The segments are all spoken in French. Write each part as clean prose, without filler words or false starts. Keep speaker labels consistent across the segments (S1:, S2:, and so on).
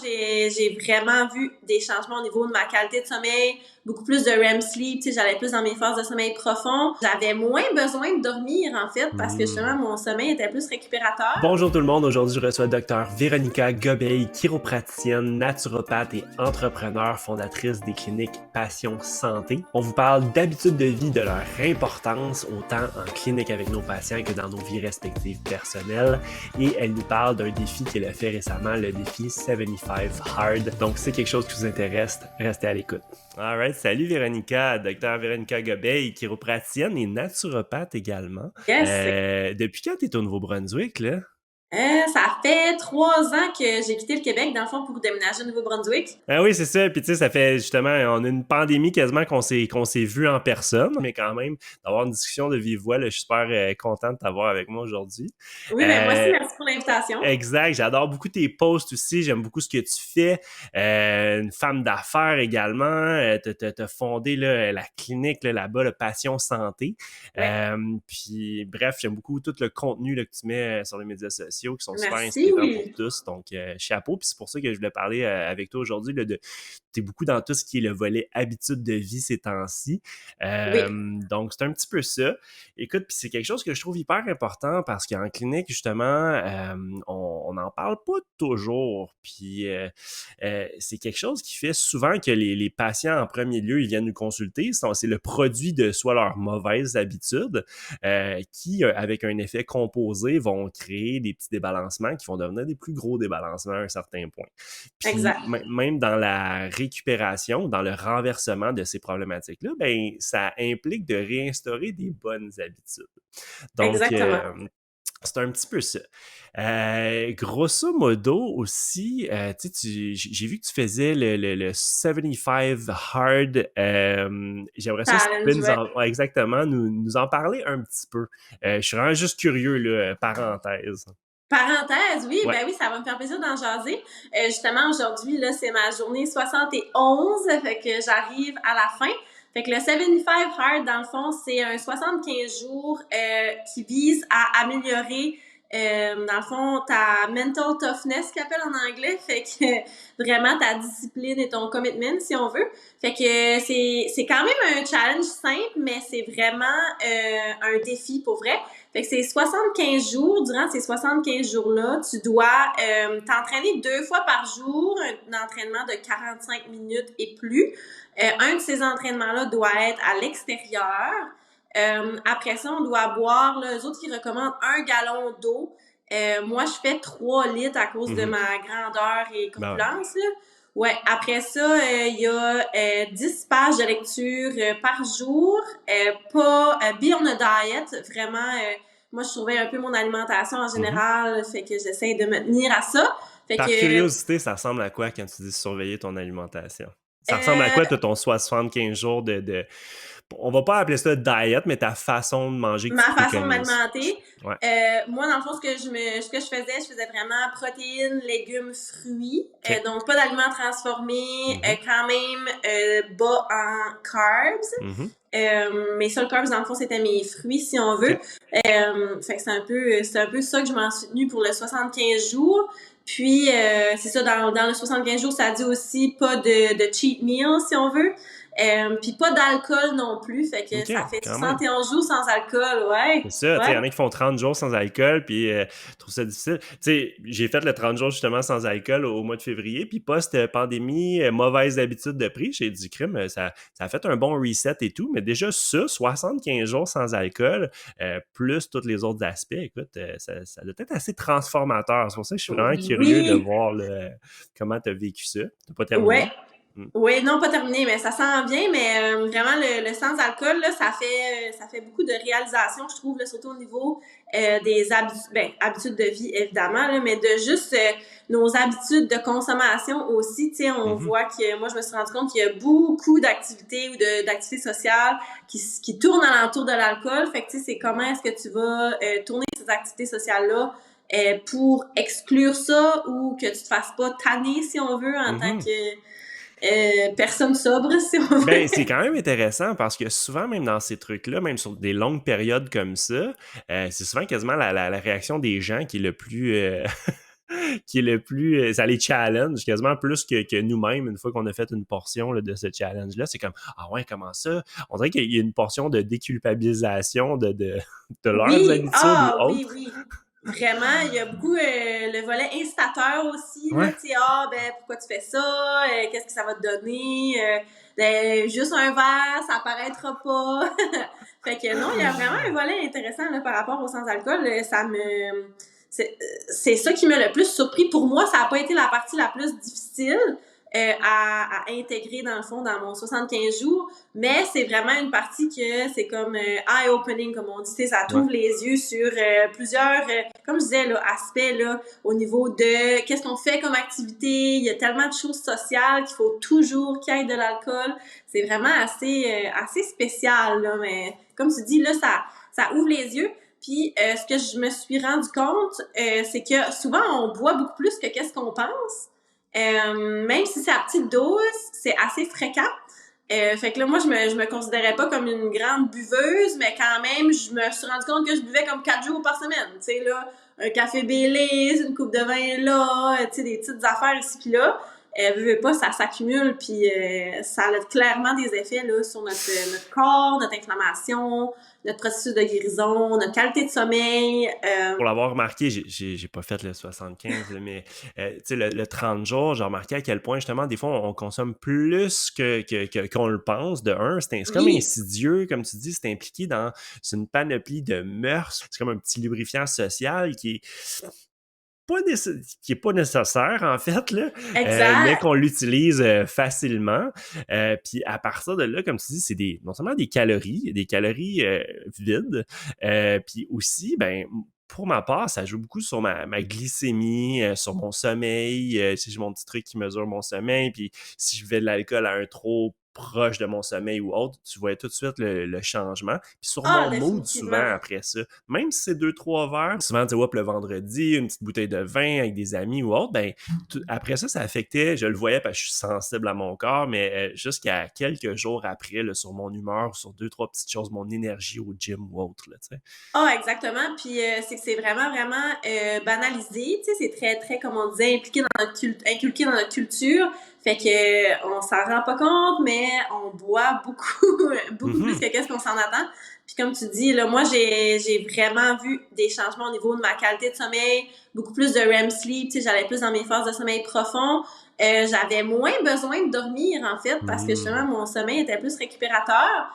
S1: j'ai vraiment vu des changements au niveau de ma qualité de sommeil, beaucoup plus de REM sleep, tu sais, j'allais plus dans mes phases de sommeil profond. J'avais moins besoin de dormir, en fait, parce que justement, mon sommeil était plus récupérateur.
S2: Bonjour tout le monde, aujourd'hui je reçois Dr Véronica Gobeil, chiropraticienne, naturopathe et entrepreneur, fondatrice des cliniques Passion Santé. On vous parle d'habitudes de vie, de leur importance, autant en clinique avec nos patients que dans nos vies respectives personnelles. Et elle nous parle d'un défi qu'elle a fait récemment, le défi 75 Hard. Donc si c'est quelque chose qui vous intéresse, restez à l'écoute. Alright, salut Véronica, Dr Véronica Gobeil, chiropraticienne et naturopathe également.
S1: Yes.
S2: Depuis quand t'es au Nouveau-Brunswick, là?
S1: Ça fait 3 ans que j'ai quitté le Québec, dans le fond, pour déménager au Nouveau-Brunswick.
S2: Ah oui, c'est ça. Puis tu sais, ça fait justement, on a une pandémie quasiment qu'on s'est vu en personne, mais quand même, d'avoir une discussion de vive voix, là, je suis super content de t'avoir avec moi aujourd'hui.
S1: Oui, ben moi aussi, merci pour l'invitation.
S2: Exact. J'adore beaucoup tes posts aussi. J'aime beaucoup ce que tu fais. Une femme d'affaires également. T'as fondé là, la clinique là-bas, le Passion Santé.
S1: Ouais.
S2: Puis bref, j'aime beaucoup tout le contenu là, que tu mets sur les médias sociaux qui sont super
S1: Merci,
S2: inspirants
S1: oui.
S2: pour tous. Donc, chapeau. Puis c'est pour ça que je voulais parler avec toi aujourd'hui. T'es beaucoup dans tout ce qui est le volet habitude de vie ces temps-ci.
S1: Oui.
S2: Donc, c'est un petit peu ça. Écoute, puis c'est quelque chose que je trouve hyper important parce qu'en clinique, justement, on n'en parle pas toujours. Puis c'est quelque chose qui fait souvent que les patients, en premier lieu, ils viennent nous consulter. C'est le produit de soit leurs mauvaises habitudes qui, avec un effet composé, vont créer des petits débalancements qui vont devenir des plus gros débalancements à un certain point. Puis
S1: Exact.
S2: même dans la récupération, dans le renversement de ces problématiques-là, ben ça implique de réinstaurer des bonnes habitudes. Donc,
S1: Exactement.
S2: c'est un petit peu ça. Grosso modo aussi, j'ai vu que tu faisais le 75 Hard. J'aimerais ça si tu
S1: Challenge,
S2: pouvais
S1: ouais.
S2: exactement nous en parler un petit peu. Je suis vraiment juste curieux, là, parenthèse.
S1: Parenthèse, oui,
S2: Ouais.
S1: ben oui, ça va me faire plaisir d'en jaser. Justement, aujourd'hui, là, c'est ma journée 71, fait que j'arrive à la fin. Fait que le 75 Hard, dans le fond, c'est un 75 jours qui vise à améliorer, dans le fond, ta mental toughness, qu'ils appellent en anglais. Fait que vraiment ta discipline et ton commitment, si on veut. Fait que c'est quand même un challenge simple, mais c'est vraiment un défi pour vrai. Fait que c'est 75 jours. Durant ces 75 jours-là, tu dois t'entraîner 2 fois par jour, un entraînement de 45 minutes et plus. Un de ces entraînements-là doit être à l'extérieur. Après ça, on doit boire, là, eux autres qui recommandent 1 gallon d'eau. Moi, je fais 3 litres à cause de ma grandeur et
S2: Ben ouais.
S1: corpulence, là. Ouais, après ça, il y a 10 pages de lecture par jour. Pas be on a diet, vraiment. Moi, je surveille un peu mon alimentation en général, fait que j'essaie de me tenir à ça. Fait
S2: Par
S1: que
S2: curiosité, ça ressemble à quoi quand tu dis surveiller ton alimentation? Ça ressemble à quoi, ton 75 jours de... On va pas appeler ça diet, mais ta façon de manger que
S1: ma
S2: tu
S1: façon de
S2: préconises.
S1: m'alimenter.
S2: Ouais.
S1: Moi, dans le fond, ce que je faisais vraiment protéines, légumes, fruits.
S2: Okay.
S1: Donc, pas d'aliments transformés, quand même bas en carbs. Mes seuls carbs, dans le fond, c'était mes fruits, si on veut.
S2: Okay.
S1: Fait que c'est un peu ça que je m'en suis tenue pour le 75 jours. Puis, c'est ça, dans le 75 jours, ça dit aussi pas de cheat meal, si on veut. Puis pas d'alcool non plus, fait que ça fait 71 jours sans alcool, ouais.
S2: C'est ça, tu sais, il y en a qui font 30 jours sans alcool, puis je trouve ça difficile. Tu sais, j'ai fait le 30 jours justement sans alcool au mois de février, puis post-pandémie, mauvaise habitude de prix, j'ai dit, crime, ça a fait un bon reset et tout, mais déjà ça, 75 jours sans alcool, plus tous les autres aspects, écoute, ça doit être assez transformateur. C'est pour ça que je suis vraiment curieux de voir comment tu as vécu ça. T'as pas terminé?
S1: Ouais. Oui, non, pas terminé, mais ça s'en vient, mais vraiment le sans-alcool, là, ça fait beaucoup de réalisation, je trouve, là, surtout au niveau des habitudes de vie, évidemment, là, mais de juste nos habitudes de consommation aussi, tu sais, on voit que, moi, je me suis rendu compte qu'il y a beaucoup d'activités ou d'activités sociales qui tournent alentour de l'alcool, fait que, tu sais, c'est comment est-ce que tu vas tourner ces activités sociales-là pour exclure ça ou que tu te fasses pas tanner, si on veut, en tant que personne sobre, si on veut.
S2: Ben, c'est quand même intéressant parce que souvent, même dans ces trucs-là, même sur des longues périodes comme ça, c'est souvent quasiment la réaction des gens qui est le plus qui est le plus... ça les challenge quasiment plus que nous-mêmes une fois qu'on a fait une portion là, de ce challenge-là. C'est comme, ah ouais, comment ça? On dirait qu'il y a une portion de déculpabilisation de leurs
S1: Oui,
S2: habitudes ou
S1: oui,
S2: autres.
S1: oui. Vraiment, il y a beaucoup le volet incitateur aussi, là,
S2: Ouais.
S1: tu sais, ben, pourquoi tu fais ça? Qu'est-ce que ça va te donner? Ben, juste un verre, ça paraîtra pas. Fait que non, il y a vraiment un volet intéressant, là, par rapport au sans-alcool. C'est ça qui m'a le plus surpris. Pour moi, ça n'a pas été la partie la plus difficile. À intégrer dans le fond dans mon 75 jours, mais c'est vraiment une partie que c'est comme eye-opening, comme on dit, ça t'ouvre les yeux sur plusieurs, comme je disais, là, aspects là, au niveau de qu'est-ce qu'on fait comme activité, il y a tellement de choses sociales qu'il faut toujours qu'il y ait de l'alcool, c'est vraiment assez spécial, là, mais comme tu dis, là, ça ouvre les yeux. Puis ce que je me suis rendu compte, c'est que souvent on boit beaucoup plus que qu'est-ce qu'on pense. Même si c'est à petite dose, c'est assez fréquent. Fait que là, moi, je me considérais pas comme une grande buveuse, mais quand même, je me suis rendu compte que je buvais comme 4 jours par semaine. Tu sais, là, un café Baileys, une coupe de vin là, tu sais, des petites affaires ici pis là. Veux pas, ça s'accumule, puis ça a clairement des effets là, sur notre corps, notre inflammation, notre processus de guérison, notre qualité de sommeil.
S2: Pour l'avoir remarqué, j'ai pas fait le 75, là, mais tu sais, le 30 jours, j'ai remarqué à quel point, justement, des fois, on consomme plus qu'on le pense. De un, c'est comme
S1: Oui.
S2: insidieux, comme tu dis, c'est impliqué dans une panoplie de mœurs. C'est comme un petit lubrifiant social qui est pas nécessaire, en fait, là, mais
S1: Exact.
S2: qu'on l'utilise facilement. Puis à partir de là, comme tu dis, c'est non seulement des calories vides, puis aussi, ben, pour ma part, ça joue beaucoup sur ma glycémie, sur mon sommeil. Si j'ai mon petit truc qui mesure mon sommeil, puis si je vais de l'alcool à un trop proche de mon sommeil ou autre, tu vois tout de suite le changement. Puis sur
S1: Ah,
S2: mon mood, souvent,
S1: définitivement.
S2: après ça, même si c'est 2, 3 verres, souvent, tu vois, le vendredi, une petite bouteille de vin avec des amis ou autre, ben, après ça, ça affectait, je le voyais parce que je suis sensible à mon corps, mais jusqu'à quelques jours après, là, sur mon humeur, sur 2, 3 petites choses, mon énergie au gym ou autre, là, tu sais.
S1: Ah, exactement. Puis c'est que c'est vraiment banalisé. Tu sais, c'est très très comme on disait impliqué dans notre inculqué dans notre culture. Fait que on s'en rend pas compte, mais on boit beaucoup beaucoup plus
S2: Mhm.
S1: que qu'est-ce qu'on s'en attend. Puis comme tu dis, là, moi j'ai vraiment vu des changements au niveau de ma qualité de sommeil, beaucoup plus de REM sleep. Tu sais, j'allais plus dans mes phases de sommeil profond. J'avais moins besoin de dormir en fait parce que justement
S2: Mhm.
S1: mon sommeil était plus récupérateur.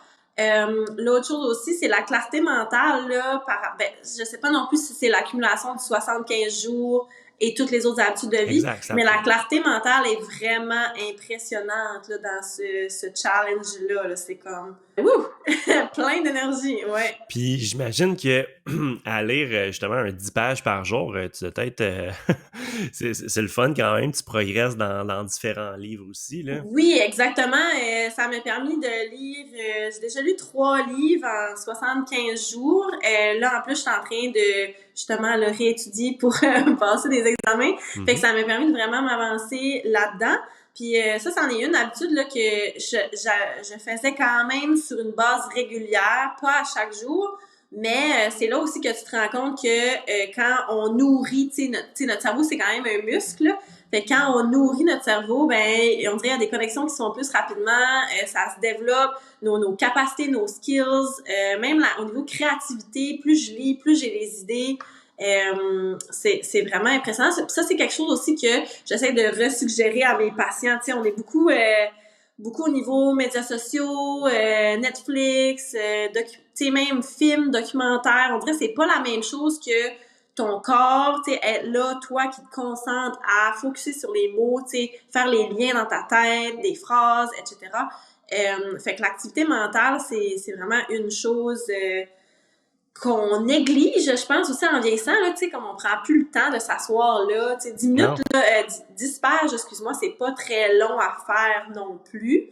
S1: L'autre chose aussi, c'est la clarté mentale, là, ben, je sais pas non plus si c'est l'accumulation de 75 jours et toutes les autres habitudes de vie,
S2: Exact, ça
S1: mais la
S2: peut.
S1: clarté mentale est vraiment impressionnante, là, dans ce challenge-là, là. C'est comme, wouh! Plein d'énergie, ouais.
S2: Puis j'imagine que à lire justement un 10 pages par jour, tu dois peut-être... c'est le fun quand même, tu progresses dans différents livres aussi, là.
S1: Oui, exactement. Ça m'a permis de lire, j'ai déjà lu 3 livres en 75 jours. Là, en plus, je suis en train de justement le réétudier pour passer des examens. Fait que
S2: Mhm.
S1: ça m'a permis de vraiment m'avancer là-dedans. Puis ça, c'en est une habitude là, que je faisais quand même sur une base régulière, pas à chaque jour. Mais c'est là aussi que tu te rends compte que quand on nourrit, tu sais, notre cerveau, c'est quand même un muscle, là. Fait que quand on nourrit notre cerveau, ben on dirait qu'il y a des connexions qui sont plus rapidement, ça se développe, nos capacités, nos skills, même au niveau créativité, plus je lis, plus j'ai des idées. C'est vraiment impressionnant. Ça, c'est quelque chose aussi que j'essaie de resuggérer à mes patients. Tu sais, on est beaucoup au niveau médias sociaux, Netflix, tu sais, même films, documentaires. On dirait que c'est pas la même chose que ton corps, tu sais, être là, toi qui te concentres à focuser sur les mots, tu sais, faire les liens dans ta tête, des phrases, etc. Fait que l'activité mentale, c'est vraiment une chose qu'on néglige, je pense, aussi en vieillissant, là, tu sais, comme on prend plus le temps de s'asseoir là, tu sais, 10 minutes,
S2: Non.
S1: là, 10 pages, excuse-moi, c'est pas très long à faire non plus.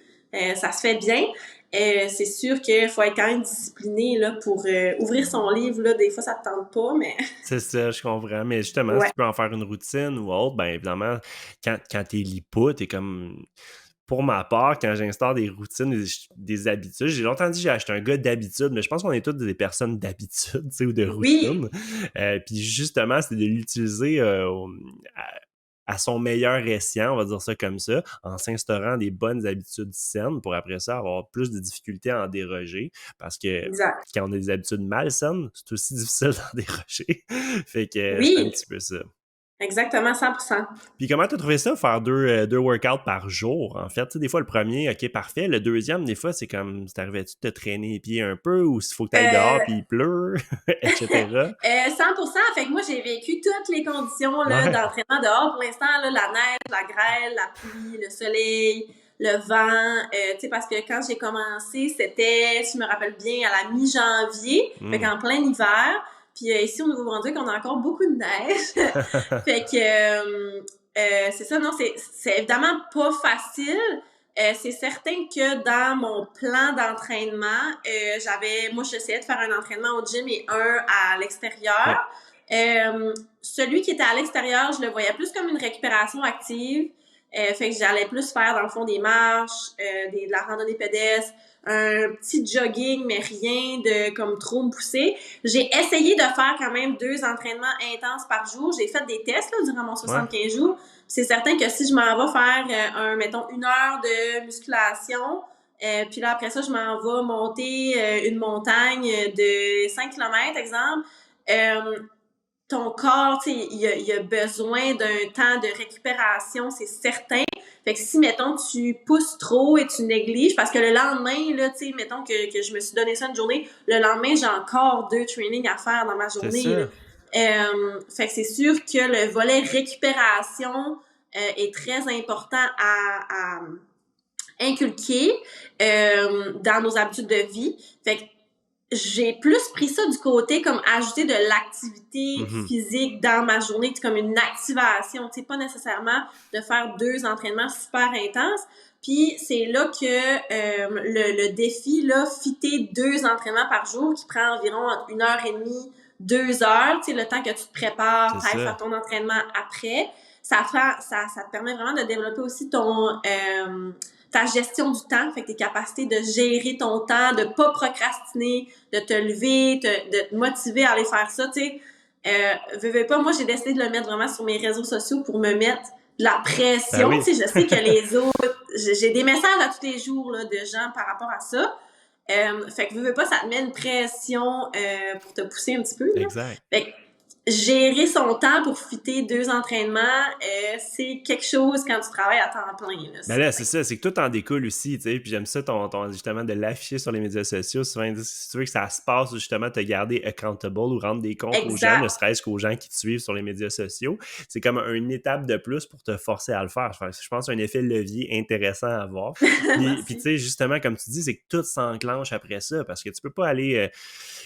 S1: Ça se fait bien. C'est sûr qu'il faut être quand même discipliné, là, pour ouvrir son livre, là, des fois, ça te tente pas, mais
S2: C'est ça, je comprends. Mais justement, si
S1: ouais.
S2: tu peux en faire une routine ou autre, ben évidemment, quand t'es lis pas, t'es comme... pour ma part, quand j'instaure des routines, des habitudes, j'ai longtemps dit que j'ai acheté un gars d'habitude, mais je pense qu'on est tous des personnes d'habitude, tu sais, ou de
S1: Oui,
S2: routine. Puis justement, c'est de l'utiliser à son meilleur escient, on va dire ça comme ça, en s'instaurant des bonnes habitudes saines pour après ça avoir plus de difficultés à en déroger. Parce que
S1: exact.
S2: quand on a des habitudes malsaines, c'est aussi difficile d'en déroger. Fait que c'est un
S1: Oui,
S2: petit peu ça.
S1: exactement, 100%.
S2: Puis comment t'as trouvé ça, faire deux workouts par jour, en fait? Tu sais, des fois, le premier, OK, parfait. Le deuxième, des fois, c'est comme, t'arrivais-tu de te traîner les pieds un peu ou s'il faut que t'ailles dehors
S1: Euh,
S2: puis il pleut, etc.
S1: 100%. Fait que moi, j'ai vécu toutes les conditions là,
S2: Ouais,
S1: d'entraînement dehors. Pour l'instant, là, la neige, la grêle, la pluie, le soleil, le vent. Tu sais, parce que quand j'ai commencé, c'était, si je me rappelle bien, à la mi-janvier. Fait
S2: hmm.
S1: qu'en plein hiver. Puis ici, au Nouveau-Brunswick, on a encore beaucoup de neige. Fait que c'est ça, non, c'est évidemment pas facile. C'est certain que dans mon plan d'entraînement, moi, j'essayais de faire un entraînement au gym et un à l'extérieur.
S2: Ouais,
S1: Celui qui était à l'extérieur, je le voyais plus comme une récupération active. Fait que j'allais plus faire, dans le fond, des marches, de la randonnée pédestre, un petit jogging, mais rien de comme trop me pousser. J'ai essayé de faire quand même 2 entraînements intenses par jour. J'ai fait des tests là, durant mon
S2: ouais,
S1: 75 jours. C'est certain que si je m'en vais faire mettons, 1 heure de musculation, puis là, après ça, je m'en vais monter une montagne de 5 km, exemple, ton corps, tu sais, il a besoin d'un temps de récupération, c'est certain. Fait que si, mettons, tu pousses trop et tu négliges, parce que le lendemain, là, tu sais, mettons que je me suis donné ça une journée, le lendemain, j'ai encore 2 trainings à faire dans ma
S2: c'est
S1: journée, là.
S2: ça.
S1: Fait que c'est sûr que le volet récupération est très important à inculquer dans nos habitudes de vie. Fait que j'ai plus pris ça du côté comme ajouter de l'activité
S2: Mhm.
S1: physique dans ma journée, comme une activation, tu sais, pas nécessairement de faire 2 entraînements super intenses. Puis c'est là que le défi, là, fitter 2 entraînements par jour qui prend environ entre 1 heure et demie, 2 heures, tu sais, le temps que tu te prépares,
S2: C'est
S1: t'ailles
S2: ça.
S1: faire ton entraînement après, ça te permet vraiment de développer aussi ta gestion du temps, fait que tes capacités de gérer ton temps, de pas procrastiner, de te lever, de te motiver à aller faire ça, tu sais. Veux pas, moi, j'ai décidé de le mettre vraiment sur mes réseaux sociaux pour me mettre de la
S2: Ben
S1: pression,
S2: oui,
S1: tu sais. Je sais que les autres, j'ai des messages à tous les jours, là, de gens par rapport à ça. Fait que veux pas, ça te met une pression pour te pousser un petit peu, là.
S2: exact.
S1: Fait que gérer son temps pour fitter 2 entraînements, c'est quelque chose quand tu travailles à temps plein, là,
S2: Ben
S1: c'est
S2: là,
S1: certain.
S2: c'est ça, c'est que tout en découle aussi, tu sais, puis j'aime ça, justement, de l'afficher sur les médias sociaux, souvent, ils disent, si tu veux que ça se passe, justement, te garder accountable ou rendre des comptes aux gens, ne
S1: Exact.
S2: serait-ce qu'aux gens qui te suivent sur les médias sociaux, c'est comme une étape de plus pour te forcer à le faire. Je pense que c'est un effet levier intéressant à avoir. Puis tu
S1: Merci.
S2: sais, justement, comme tu dis, c'est que tout s'enclenche après ça, parce que tu peux pas aller...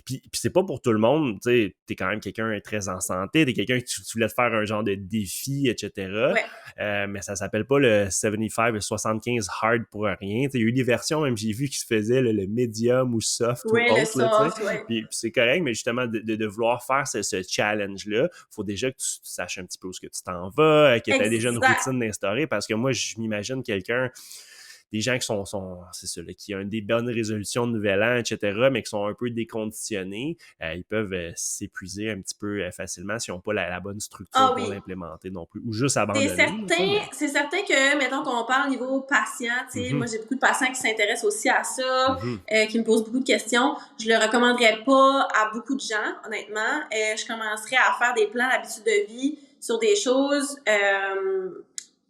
S2: puis c'est pas pour tout le monde, tu sais, t'es quand même quelqu'un très en santé, t'es quelqu'un qui tu voulais te faire un genre de défi, etc.,
S1: Ouais.
S2: mais ça s'appelle pas le 75 le 75 hard pour rien. Il y a eu des versions, même j'ai vu qui se faisaient le medium ou soft ou
S1: Ouais, le
S2: autre, là,
S1: soft, ouais.
S2: puis c'est correct, mais justement, de vouloir faire ce challenge-là, faut déjà que tu saches un petit peu où ce que tu t'en vas, que tu as déjà une
S1: Exact.
S2: routine d'instaurer, parce que moi, je m'imagine quelqu'un des gens qui sont c'est ça, là, qui ont des bonnes résolutions de nouvel an, etc., mais qui sont un peu déconditionnés, ils peuvent s'épuiser un petit peu facilement s'ils n'ont pas la bonne structure
S1: Ah
S2: pour
S1: oui.
S2: l'implémenter non plus, ou juste abandonner, des fois, mais...
S1: C'est certain que, mettons qu'on parle au niveau patient, tu sais, moi
S2: Mhm,
S1: j'ai beaucoup de patients qui s'intéressent aussi à ça,
S2: mhm.
S1: qui me posent beaucoup de questions. Je le recommanderais pas à beaucoup de gens, honnêtement. Je commencerais à faire des plans d'habitude de vie sur des choses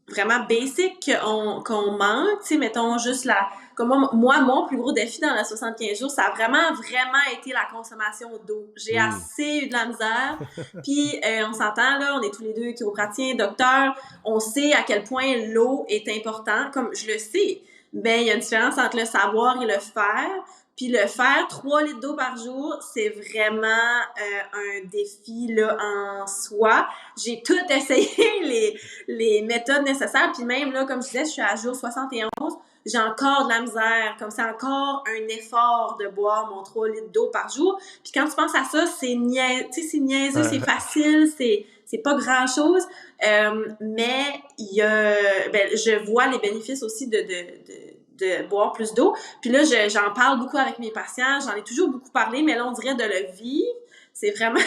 S1: vraiment basic qu'on manque, tu sais, mettons juste comme moi, mon plus gros défi dans la 75 jours, ça a vraiment été la consommation d'eau. J'ai
S2: Mm.
S1: assez eu de la misère, puis on s'entend, là, on est tous les deux chiropratiens, docteurs, on sait à quel point l'eau est importante, comme je le sais, ben il y a une différence entre le savoir et le faire, puis le faire 3 litres d'eau par jour, c'est vraiment un défi là en soi. J'ai tout essayé, les méthodes nécessaires. Puis même, là, comme je disais, je suis à jour 71. j'ai encore de la misère, comme c'est encore un effort de boire mon 3 litres d'eau par jour. Puis quand tu penses à ça, c'est niaiseux, c'est facile, c'est pas grand-chose. Mais il y a, je vois les bénéfices aussi de boire plus d'eau. Puis là, j'en parle beaucoup avec mes patients. J'en ai toujours beaucoup parlé, mais là, on dirait de le vivre. C'est vraiment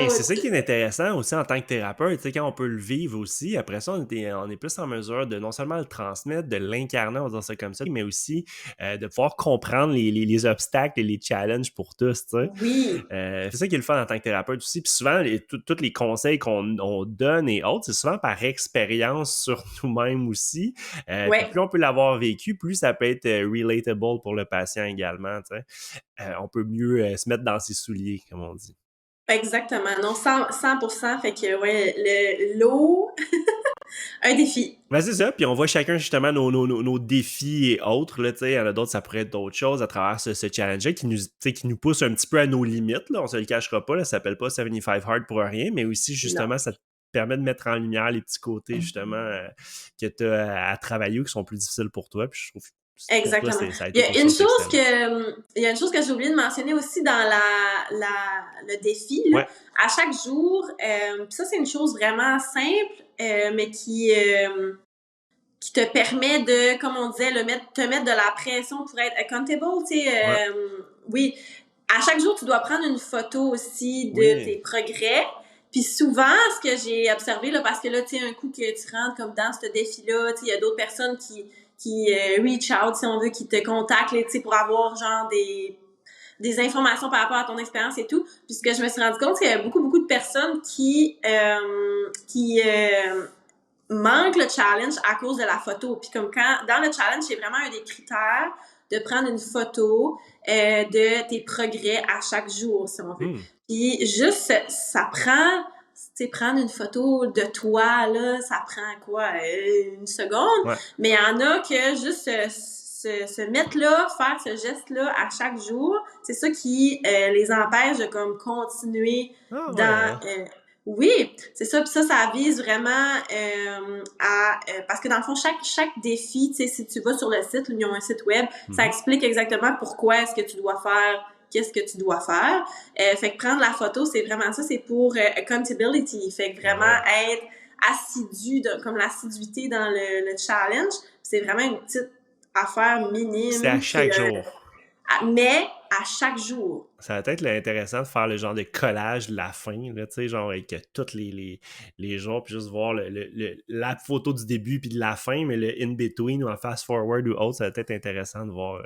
S2: C'est ça qui est intéressant aussi en tant que thérapeute, tu sais, quand on peut le vivre aussi, après ça, on est plus en mesure de non seulement le transmettre, de l'incarner, on va dire ça comme ça, mais aussi de pouvoir comprendre les obstacles et les challenges pour tous, tu sais.
S1: Oui.
S2: C'est ça qui est le fun en tant que thérapeute aussi. Puis souvent, tous les conseils on donne et autres, c'est souvent par expérience sur nous-mêmes aussi. Puis plus on peut l'avoir vécu, plus ça peut être relatable pour le patient également, tu sais. On peut mieux se mettre dans ses souliers, comme on dit.
S1: Exactement. Non, 100%. Fait que, ouais, l'eau, un défi.
S2: Ben c'est ça, puis on voit chacun justement nos défis et autres, là, tu sais, il y en a d'autres, ça pourrait être d'autres choses à travers ce challenge qui nous pousse un petit peu à nos limites, là, on se le cachera pas, là, ça s'appelle pas 75 Hard pour rien, mais aussi justement,
S1: Non.
S2: ça te permet de mettre en lumière les petits côtés justement que tu as à travailler ou qui sont plus difficiles pour toi, puis je trouve que pour toi,
S1: Exactement.
S2: ça a
S1: Il y
S2: été
S1: a
S2: quelque
S1: une
S2: chose
S1: chose
S2: d'excellent.
S1: il y a une chose que j'ai oublié de mentionner aussi dans le défi, là.
S2: Ouais.
S1: À chaque jour, ça, c'est une chose vraiment simple, mais qui te permet de, comme on disait, te mettre de la pression pour être accountable, tu sais.
S2: Ouais.
S1: Oui. À chaque jour, tu dois prendre une photo aussi de tes
S2: Oui.
S1: progrès. Puis souvent, ce que j'ai observé, là, parce que là, tu sais, un coup que tu rentres comme dans ce défi-là, tu sais, il y a d'autres personnes qui reach out, si on veut, qui te contactent, tu sais, pour avoir genre des informations par rapport à ton expérience et tout. Puis ce que je me suis rendu compte, c'est qu'il y a beaucoup, beaucoup de personnes qui manquent le challenge à cause de la photo. Puis comme dans le challenge, c'est vraiment un des critères de prendre une photo de tes progrès à chaque jour, si on veut. Puis juste, ça prend, tu sais, prendre une photo de toi, là, ça prend quoi? Une seconde?
S2: Ouais.
S1: Mais il y en a que juste se mettre là, faire ce geste-là à chaque jour, c'est ça qui les empêche de comme continuer dans... oui, c'est ça. Puis ça vise vraiment parce que dans le fond, chaque défi, tu sais, si tu vas sur le site, ils ont un site web, ça explique exactement pourquoi est-ce que tu dois faire, qu'est-ce que tu dois faire. Fait que prendre la photo, c'est vraiment ça, c'est pour accountability. Fait que vraiment être assidu, comme l'assiduité dans le challenge, c'est vraiment une petite affaire minime.
S2: C'est à chaque jour.
S1: Mais à chaque jour.
S2: Ça va être intéressant de faire le genre de collage de la fin, là, tu sais, genre avec tous les jours, puis juste voir la photo du début puis de la fin, mais le in-between ou en fast-forward ou autre, ça va être intéressant de voir.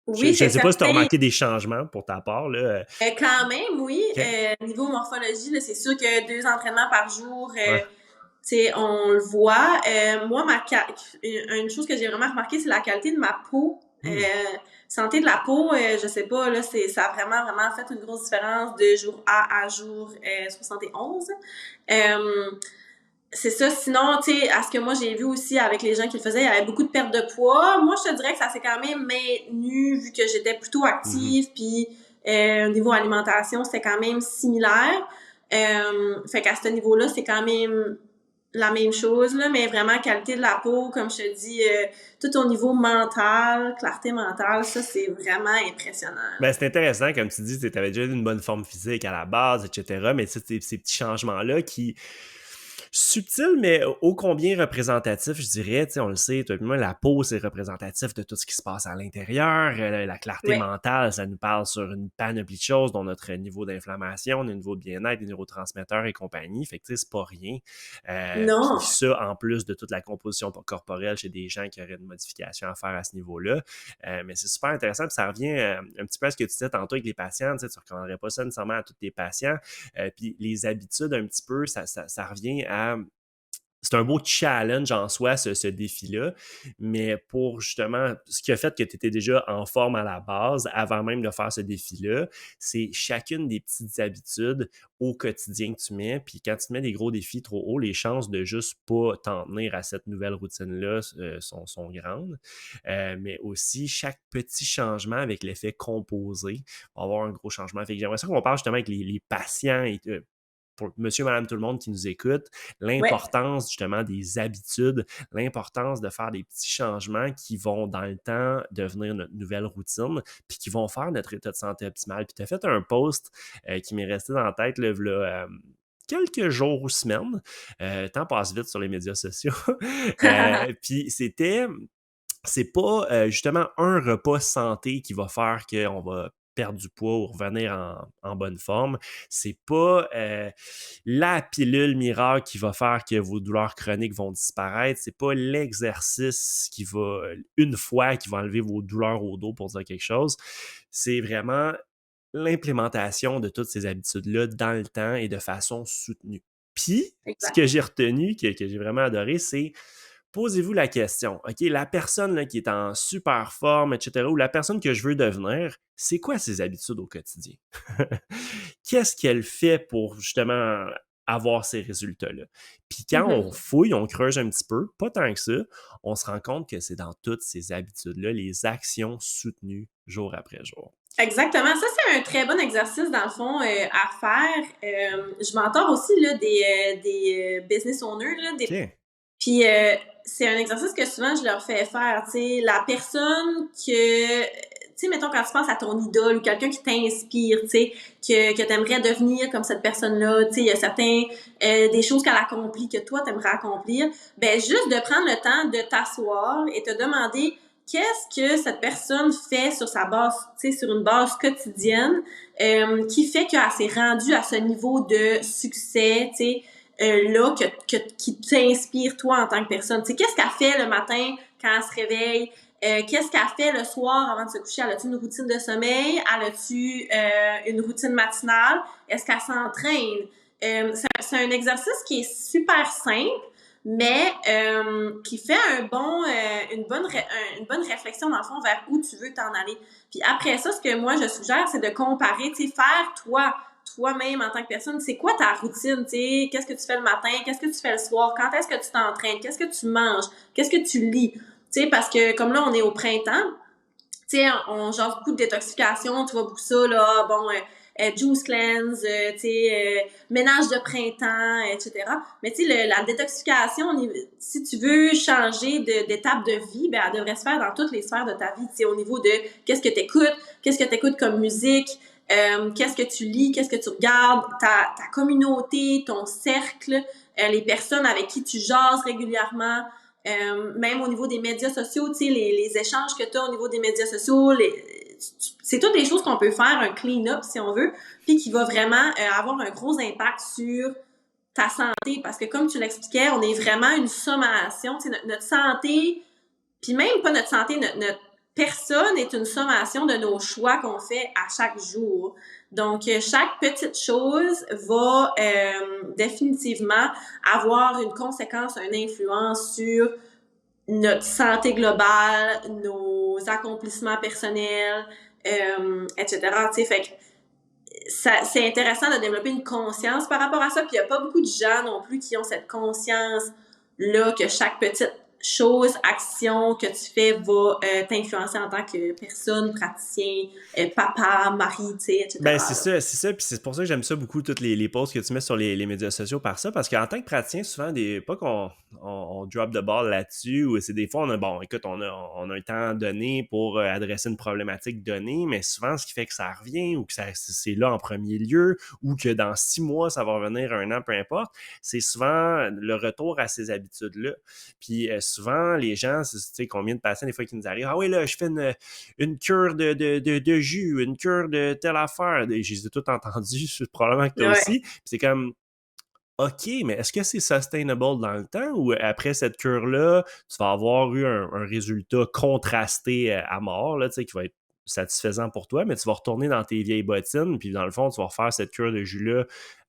S1: Oui,
S2: je ne
S1: c'est
S2: sais pas si tu as
S1: certain.
S2: remarqué des changements pour ta part, là.
S1: Quand même, oui.
S2: Okay.
S1: Niveau morphologie, là, c'est sûr que 2 entraînements par jour, on le voit. Moi, une chose que j'ai vraiment remarqué, c'est la qualité de ma peau. Santé de la peau, je sais pas, là, ça a vraiment, vraiment fait une grosse différence de jour A à jour 71. C'est ça. Sinon, tu sais, à ce que moi j'ai vu aussi avec les gens qui le faisaient, il y avait beaucoup de perte de poids. Moi, je te dirais que ça s'est quand même maintenu vu que j'étais plutôt active, puis au niveau alimentation, c'était quand même similaire. Fait qu'à ce niveau-là, c'est quand même la même chose, là, mais vraiment qualité de la peau, comme je te dis, tout au niveau mental, clarté mentale, ça, c'est vraiment impressionnant.
S2: Ben, c'est intéressant, comme tu dis, tu avais déjà une bonne forme physique à la base, etc., mais ces petits changements-là qui... subtil, mais ô combien représentatif, je dirais. Tu sais, on le sait, toi et moi, la peau, c'est représentatif de tout ce qui se passe à l'intérieur. La clarté mentale, ça nous parle sur une panoplie de choses, dont notre niveau d'inflammation, notre niveau de bien-être, des neurotransmetteurs et compagnie. Fait que, tu sais, c'est pas rien.
S1: Non.
S2: Puis ça, en plus de toute la composition corporelle chez des gens qui auraient une modification à faire à ce niveau-là. Mais c'est super intéressant. Puis ça revient un petit peu à ce que tu disais tantôt avec les patients. Tu sais, tu ne recommanderais pas ça nécessairement à tous tes patients. Puis les habitudes, un petit peu, ça revient à... C'est un beau challenge en soi, ce défi-là, mais pour justement, ce qui a fait que tu étais déjà en forme à la base, avant même de faire ce défi-là, c'est chacune des petites habitudes au quotidien que tu mets, puis quand tu te mets des gros défis trop hauts, les chances de juste pas t'en tenir à cette nouvelle routine-là sont grandes, mais aussi, chaque petit changement avec l'effet composé va avoir un gros changement. Fait que j'aimerais ça qu'on parle justement avec les patients et pour monsieur, madame, tout le monde qui nous écoute,
S1: Ouais.
S2: l'importance justement des habitudes, l'importance de faire des petits changements qui vont dans le temps devenir notre nouvelle routine, puis qui vont faire notre état de santé optimal. Puis tu as fait un post qui m'est resté dans la tête, là, quelques jours ou semaines. Temps passe vite sur les médias sociaux. Puis c'est pas justement un repas santé qui va faire qu'on va perdre du poids ou revenir en bonne forme. C'est pas la pilule miracle qui va faire que vos douleurs chroniques vont disparaître. C'est pas l'exercice qui va, une fois, qui va enlever vos douleurs au dos pour dire quelque chose. C'est vraiment l'implémentation de toutes ces habitudes-là dans le temps et de façon soutenue. Puis, ce
S1: Exact.
S2: que j'ai retenu, que j'ai vraiment adoré, c'est posez-vous la question, OK, la personne là, qui est en super forme, etc., ou la personne que je veux devenir, c'est quoi ses habitudes au quotidien? Qu'est-ce qu'elle fait pour justement avoir ces résultats-là? Puis quand on
S1: Mhm.
S2: fouille, on creuse un petit peu, pas tant que ça, on se rend compte que c'est dans toutes ces habitudes-là, les actions soutenues jour après jour.
S1: Exactement. Ça, c'est un très bon exercice, dans le fond, à faire. Je m'entends aussi là, des business owners, là,
S2: OK.
S1: puis c'est un exercice que souvent je leur fais faire. Tu sais, la personne que, tu sais, mettons quand tu penses à ton idole ou quelqu'un qui t'inspire, tu sais, que t'aimerais devenir comme cette personne-là. Tu sais, il y a certains des choses qu'elle accomplit que toi t'aimerais accomplir. Ben juste de prendre le temps de t'asseoir et te demander qu'est-ce que cette personne fait sur sa base, tu sais, sur une base quotidienne, qui fait qu'elle s'est rendue à ce niveau de succès, tu sais, là, qui t'inspire toi en tant que personne. Tu sais, qu'est-ce qu'elle fait le matin quand elle se réveille? Qu'est-ce qu'elle fait le soir avant de se coucher? Elle a-tu une routine de sommeil? Elle a-tu une routine matinale? Est-ce qu'elle s'entraîne? C'est un exercice qui est super simple, mais qui fait une bonne réflexion dans le fond vers où tu veux t'en aller. Puis après ça, ce que moi je suggère, c'est de comparer, tu sais, faire toi-même en tant que personne, c'est quoi ta routine, tu sais, qu'est-ce que tu fais le matin, qu'est-ce que tu fais le soir, quand est-ce que tu t'entraînes, qu'est-ce que tu manges, qu'est-ce que tu lis, tu sais, parce que comme là on est au printemps, tu sais, on jase beaucoup de détoxification, tu vois beaucoup ça, là, bon, juice cleanse, tu sais, ménage de printemps, etc. Mais tu sais, la détoxification, si tu veux changer d'étape de vie, ben, elle devrait se faire dans toutes les sphères de ta vie, tu sais, au niveau de qu'est-ce que t'écoutes comme musique, qu'est-ce que tu lis, qu'est-ce que tu regardes, ta communauté, ton cercle, les personnes avec qui tu jases régulièrement, même au niveau des médias sociaux, tu sais, les échanges que tu as au niveau des médias sociaux, c'est toutes des choses qu'on peut faire, un clean-up si on veut, puis qui va vraiment avoir un gros impact sur ta santé, parce que comme tu l'expliquais, on est vraiment une sommation, tu sais, notre santé, puis même pas notre santé, notre personne est une sommation de nos choix qu'on fait à chaque jour. Donc, chaque petite chose va définitivement avoir une conséquence, une influence sur notre santé globale, nos accomplissements personnels, etc. Tu sais, fait que c'est intéressant de développer une conscience par rapport à ça. Puis il y a pas beaucoup de gens non plus qui ont cette conscience-là que chaque petite chose, action que tu fais va t'influencer en tant que personne, praticien, papa, mari, tu sais,
S2: Ben,
S1: etc. Là.
S2: c'est ça, puis c'est pour ça que j'aime ça beaucoup, toutes les posts que tu mets sur les médias sociaux par ça, parce qu'en tant que praticien, souvent, pas qu'on drop the ball là-dessus, ou c'est des fois, écoute, on a un temps donné pour adresser une problématique donnée, mais souvent, ce qui fait que ça revient, ou que c'est là en premier lieu, ou que dans 6 mois, ça va revenir un an, peu importe, c'est souvent le retour à ces habitudes-là. Puis souvent, les gens, tu sais, combien de patients, des fois, qui nous arrivent, ah oui, là, je fais une cure de jus, une cure de telle affaire. Je les ai toutes entendues, probablement que toi
S1: Ouais.
S2: aussi. Puis c'est comme, OK, mais est-ce que c'est sustainable dans le temps ou après cette cure-là, tu vas avoir eu un résultat contrasté à mort, là, tu sais, qui va être satisfaisant pour toi, mais tu vas retourner dans tes vieilles bottines, puis dans le fond, tu vas refaire cette cure de jus-là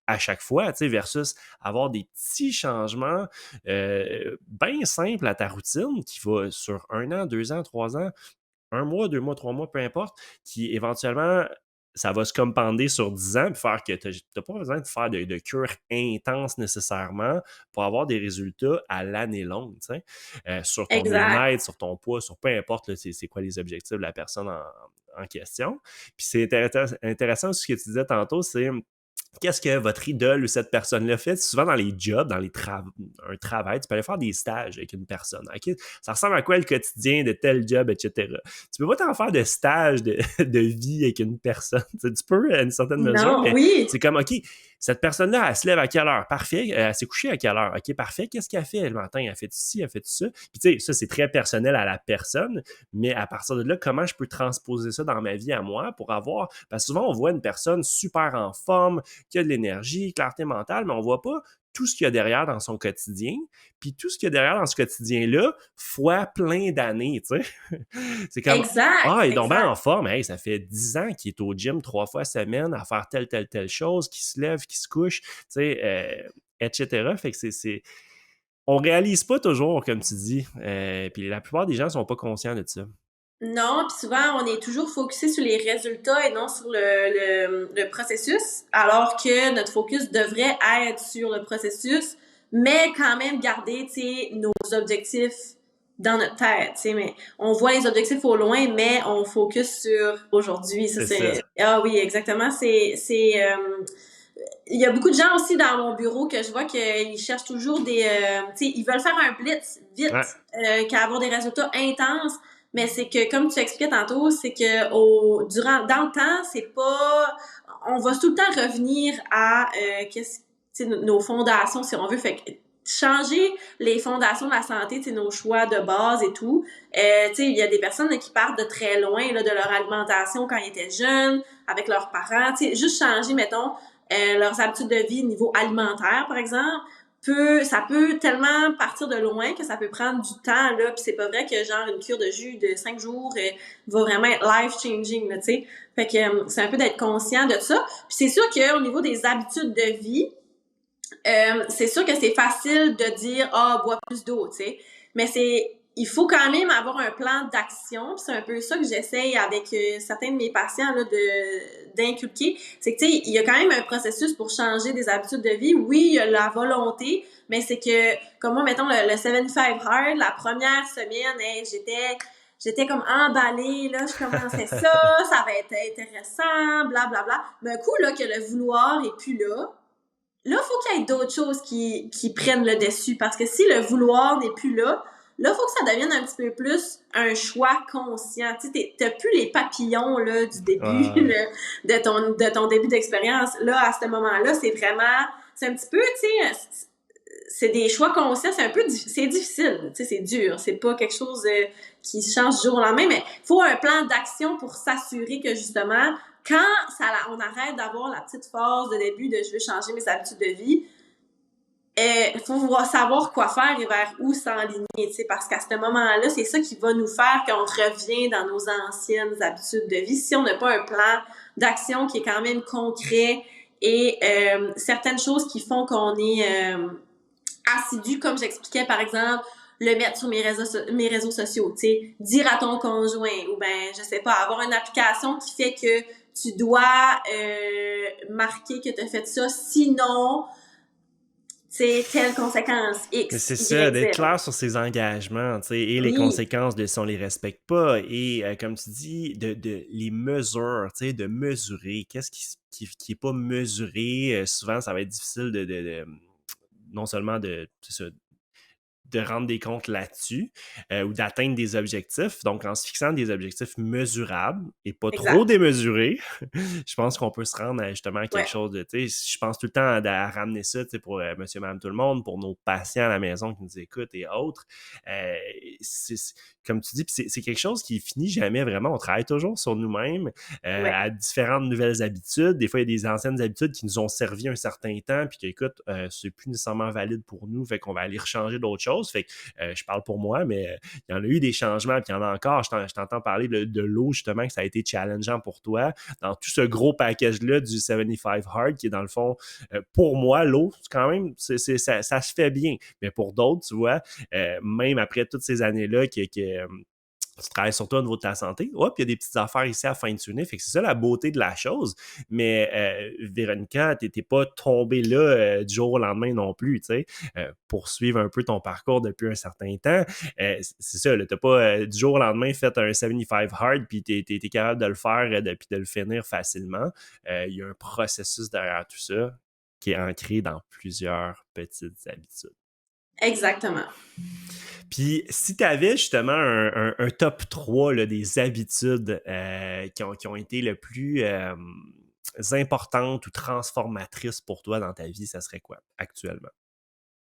S2: à chaque fois, tu sais, versus avoir des petits changements bien simples à ta routine qui va sur 1 an, 2 ans, 3 ans 1 mois, 2 mois, 3 mois, peu importe, qui éventuellement, ça va se compender sur 10 ans, puis faire que tu n'as pas besoin de faire de cure intense nécessairement pour avoir des résultats à l'année longue, tu sais, sur ton
S1: Exact.
S2: bien-être, sur ton poids, sur peu importe là, c'est quoi les objectifs de la personne en question. Puis c'est intéressant ce que tu disais tantôt, c'est qu'est-ce que votre idole ou cette personne-là fait? Souvent dans les jobs, dans un travail, tu peux aller faire des stages avec une personne. OK? Ça ressemble à quoi le quotidien de tel job, etc. Tu peux pas t'en faire de stage de vie avec une personne. Tu peux à une certaine mesure,
S1: Non,
S2: mais
S1: oui.
S2: c'est comme, OK, cette personne-là, elle se lève à quelle heure? Parfait. Elle s'est couchée à quelle heure? OK, parfait. Qu'est-ce qu'elle fait le matin? Elle fait ci, elle fait ça. Puis tu sais, ça, c'est très personnel à la personne, mais à partir de là, comment je peux transposer ça dans ma vie à moi pour avoir... Parce que souvent, on voit une personne super en forme, qui a de l'énergie, clarté mentale, mais on voit pas tout ce qu'il y a derrière dans son quotidien, puis tout ce qu'il y a derrière dans ce quotidien-là, fois plein d'années, tu sais. C'est comme,
S1: Exact,
S2: ah, il est donc bien en
S1: exact.
S2: forme, hey, ça fait 10 ans qu'il est au gym 3 fois semaine à faire telle chose, qui se lève, qui se couche, tu sais, etc. Fait que on réalise pas toujours, comme tu dis, puis la plupart des gens sont pas conscients de ça.
S1: Non, puis souvent, on est toujours focusé sur les résultats et non sur le processus, alors que notre focus devrait être sur le processus, mais quand même garder, tu sais, nos objectifs dans notre tête, tu sais, mais on voit les objectifs au loin, mais on focus sur aujourd'hui. Ça,
S2: C'est ça.
S1: c'est... Ah oui, exactement. Il y a beaucoup de gens aussi dans mon bureau que je vois qu'ils cherchent toujours tu sais, ils veulent faire un blitz
S2: Ouais,
S1: vite, qu'avoir des résultats intenses. Mais c'est que, comme tu expliquais tantôt, c'est que dans le temps, c'est pas, on va tout le temps revenir à, nos fondations, si on veut. Fait que, changer les fondations de la santé, tu sais, nos choix de base et tout. Tu sais, il y a des personnes là, qui partent de très loin, là, de leur alimentation quand ils étaient jeunes, avec leurs parents. Tu sais, juste changer, mettons, leurs habitudes de vie au niveau alimentaire, par exemple, ça peut tellement partir de loin que ça peut prendre du temps, là, puis c'est pas vrai que, genre, une cure de jus de 5 jours va vraiment être life-changing, là, tu sais. Fait que c'est un peu d'être conscient de ça. Puis c'est sûr qu'au niveau des habitudes de vie, c'est sûr que c'est facile de dire ah bois plus d'eau, tu sais, mais il faut quand même avoir un plan d'action. C'est un peu ça que j'essaye avec certains de mes patients là, d'inculquer. C'est que tu sais, il y a quand même un processus pour changer des habitudes de vie. Oui, il y a la volonté, mais c'est que comme moi mettons le 75 hard, la première semaine, hey, j'étais comme emballée, là, je commençais ça va être intéressant, bla bla bla. Mais un coup là que le vouloir est plus là, faut qu'il y ait d'autres choses qui prennent le dessus. Parce que si le vouloir n'est plus là, faut que ça devienne un petit peu plus un choix conscient. Tu sais, t'as plus les papillons, là, du début,
S2: ouais.
S1: de ton début d'expérience. Là, à ce moment-là, c'est un petit peu, tu sais, c'est des choix conscients, c'est difficile, tu sais, c'est dur. C'est pas quelque chose qui change du jour au lendemain, mais il faut un plan d'action pour s'assurer que, justement, on arrête d'avoir la petite phase de début de je veux changer mes habitudes de vie, il faut savoir quoi faire et vers où s'enligner, tu sais, parce qu'à ce moment-là, c'est ça qui va nous faire qu'on revient dans nos anciennes habitudes de vie. Si on n'a pas un plan d'action qui est quand même concret et certaines choses qui font qu'on est assidu, comme j'expliquais, par exemple, le mettre sur mes réseaux sociaux, tu sais, dire à ton conjoint, ou ben, je sais pas, avoir une application qui fait que tu dois marquer que tu as fait ça, sinon, c'est telle conséquence,
S2: Mais
S1: X,
S2: c'est ça,
S1: Y,
S2: d'être
S1: Z.
S2: clair sur ses engagements, tu sais, et les
S1: Oui,
S2: conséquences de si on les respecte pas, et comme tu dis, de les mesures, tu sais, de mesurer. Qu'est-ce qui est pas mesuré? Souvent, ça va être difficile non seulement c'est ça, de rendre des comptes là-dessus ou d'atteindre des objectifs. Donc, en se fixant des objectifs mesurables et pas trop
S1: exact.
S2: démesurés, je pense qu'on peut se rendre justement à quelque
S1: Ouais,
S2: chose de, tu sais, je pense tout le temps à ramener ça, tu sais, pour monsieur, madame, tout le monde, pour nos patients à la maison qui nous écoutent et autres. Euh, comme tu dis, c'est quelque chose qui finit jamais vraiment. On travaille toujours sur nous-mêmes,
S1: ouais.
S2: à différentes nouvelles habitudes. Des fois, il y a des anciennes habitudes qui nous ont servi un certain temps, puis qu'écoute, c'est plus nécessairement valide pour nous, fait qu'on va aller rechanger d'autres choses. Fait que je parle pour moi, mais il y en a eu des changements, puis il y en a encore. Je t'entends parler de l'eau, justement, que ça a été challengeant pour toi. Dans tout ce gros package-là du 75 Hard, qui est dans le fond, pour moi, l'eau, quand même, ça se fait bien. Mais pour d'autres, tu vois, même après toutes ces années-là, tu travailles sur toi au niveau de ta santé. Hop, il y a des petites affaires ici à fine-tuner. Fait que c'est ça la beauté de la chose. Mais Véronica, t'es pas tombée là du jour au lendemain non plus, tu sais. Poursuivre un peu ton parcours depuis un certain temps. C'est ça, là, t'as pas du jour au lendemain fait un 75 hard puis t'es capable de le faire puis de le finir facilement. Il y a un processus derrière tout ça qui est ancré dans plusieurs petites habitudes.
S1: Exactement.
S2: Puis, si tu avais justement un top 3 là, des habitudes qui ont été le plus importantes ou transformatrices pour toi dans ta vie, ça serait quoi actuellement?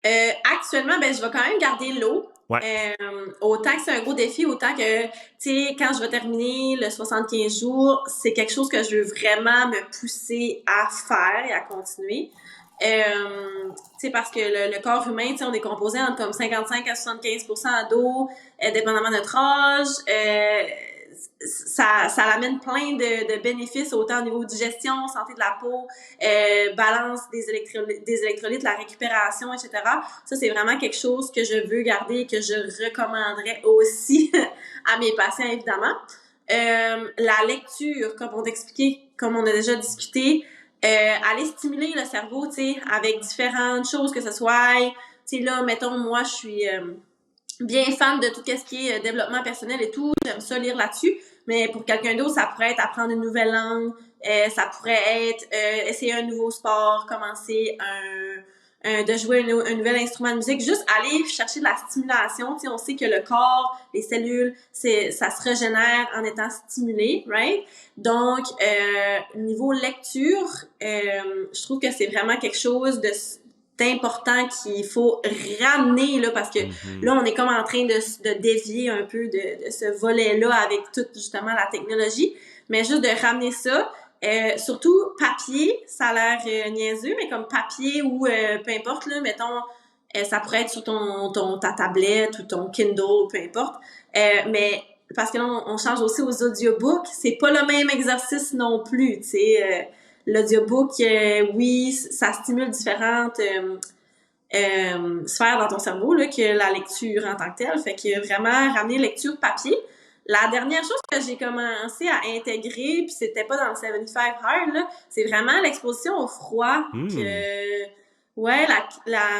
S1: Actuellement, ben, je vais quand même garder l'eau.
S2: Ouais.
S1: Autant que c'est un gros défi, autant que, tu sais, quand je vais terminer le 75 jours, c'est quelque chose que je veux vraiment me pousser à faire et à continuer. Tu sais, parce que le corps humain, tu sais, on est composé entre comme 55 à 75% d'eau, dépendamment de notre âge. Ça amène plein de bénéfices, autant au niveau digestion, santé de la peau, balance des électrolytes, la récupération, etc. Ça, c'est vraiment quelque chose que je veux garder et que je recommanderais aussi à mes patients, évidemment. La lecture, comme on t'expliquait, comme on a déjà discuté, aller stimuler le cerveau, tu sais, avec différentes choses, que ce soit, tu sais, là, mettons, moi, je suis bien fan de tout ce qui est développement personnel et tout, j'aime ça lire là-dessus, mais pour quelqu'un d'autre, ça pourrait être apprendre une nouvelle langue, ça pourrait être essayer un nouveau sport, commencer de jouer un nouvel instrument de musique, juste aller chercher de la stimulation. Tu sais, on sait que le corps, les cellules, ça se régénère en étant stimulé, right? Donc, niveau lecture, je trouve que c'est vraiment quelque chose d'important qu'il faut ramener, là, parce que là, on est comme en train de dévier un peu de ce volet-là avec toute, justement, la technologie. Mais juste de ramener ça, surtout papier, ça a l'air niaiseux, mais comme papier ou peu importe, là, mettons, ça pourrait être sur ta tablette ou ton Kindle, peu importe. Mais parce que là, on change aussi aux audiobooks, c'est pas le même exercice non plus, tu sais. L'audiobook, oui, ça stimule différentes sphères dans ton cerveau là, que la lecture en tant que telle. Fait que vraiment ramener lecture papier. La dernière chose que j'ai commencé à intégrer, puis c'était pas dans le 75 Hard, là, c'est vraiment l'exposition au froid. Que, ouais,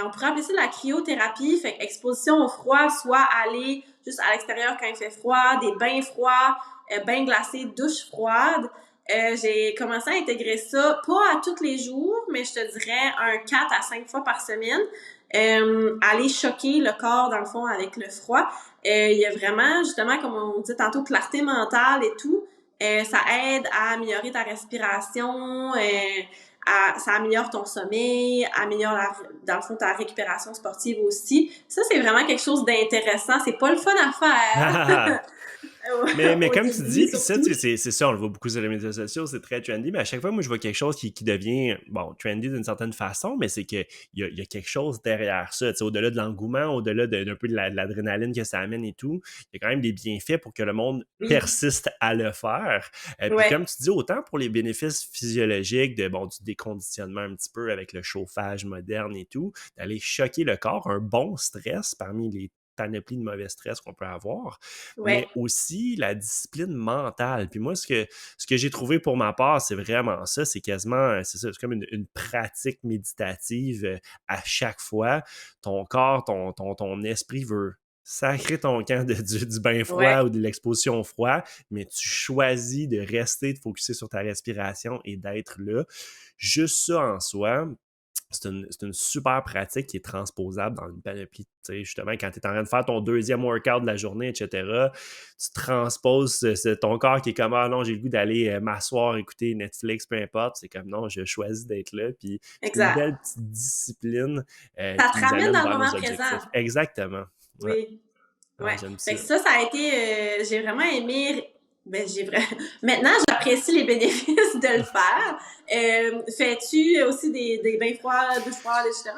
S1: on pourrait appeler ça la cryothérapie. Fait que exposition au froid, soit aller juste à l'extérieur quand il fait froid, des bains froids, bains glacés, douches froides. J'ai commencé à intégrer ça, pas à tous les jours, mais je te dirais 4 à 5 fois par semaine. Aller choquer le corps, dans le fond, avec le froid. Il y a vraiment, justement, comme on dit tantôt, clarté mentale et tout. Ça aide à améliorer ta respiration, ça améliore ton sommeil, améliore, dans le fond, ta récupération sportive aussi. Ça, c'est vraiment quelque chose d'intéressant. C'est pas le fun à faire.
S2: Mais comme tu dis, puis ça, c'est ça, on le voit beaucoup sur les médias sociaux, c'est très trendy, mais à chaque fois, moi, je vois quelque chose qui devient, bon, trendy d'une certaine façon, mais c'est qu'il y a quelque chose derrière ça, tu sais, au-delà de l'engouement, au-delà d'un peu de l'adrénaline que ça amène et tout, il y a quand même des bienfaits pour que le monde persiste à le faire. Puis comme tu dis, autant pour les bénéfices physiologiques du déconditionnement un petit peu avec le chauffage moderne et tout, d'aller choquer le corps, un bon stress parmi les panoplie de mauvais stress qu'on peut avoir, mais aussi la discipline mentale. Puis moi, ce que j'ai trouvé pour ma part, c'est vraiment ça, c'est quasiment, c'est ça, c'est comme une pratique méditative à chaque fois. Ton corps, ton esprit veut sacrer ton camp du bain froid ou de l'exposition au froid, mais tu choisis de rester, de focuser sur ta respiration et d'être là. Juste ça en soi, c'est une super pratique qui est transposable dans une panoplie. Tu sais, justement, quand tu es en train de faire ton deuxième workout de la journée, etc., tu transposes ton corps qui est comme « Ah non, j'ai le goût d'aller m'asseoir, écouter Netflix, peu importe. » C'est comme « Non, je choisis d'être là. » Puis c'est une belle petite discipline
S1: ça
S2: qui
S1: te
S2: nous
S1: ramène
S2: amène
S1: dans le
S2: vers nos
S1: moment
S2: objectifs.
S1: présent.
S2: Exactement.
S1: Oui. Ouais.
S2: J'aime ça.
S1: Fait que ça a été... j'ai vraiment aimé... Maintenant, j'apprécie les bénéfices de le faire. Fais-tu aussi des bains froids, douches froides, etc.?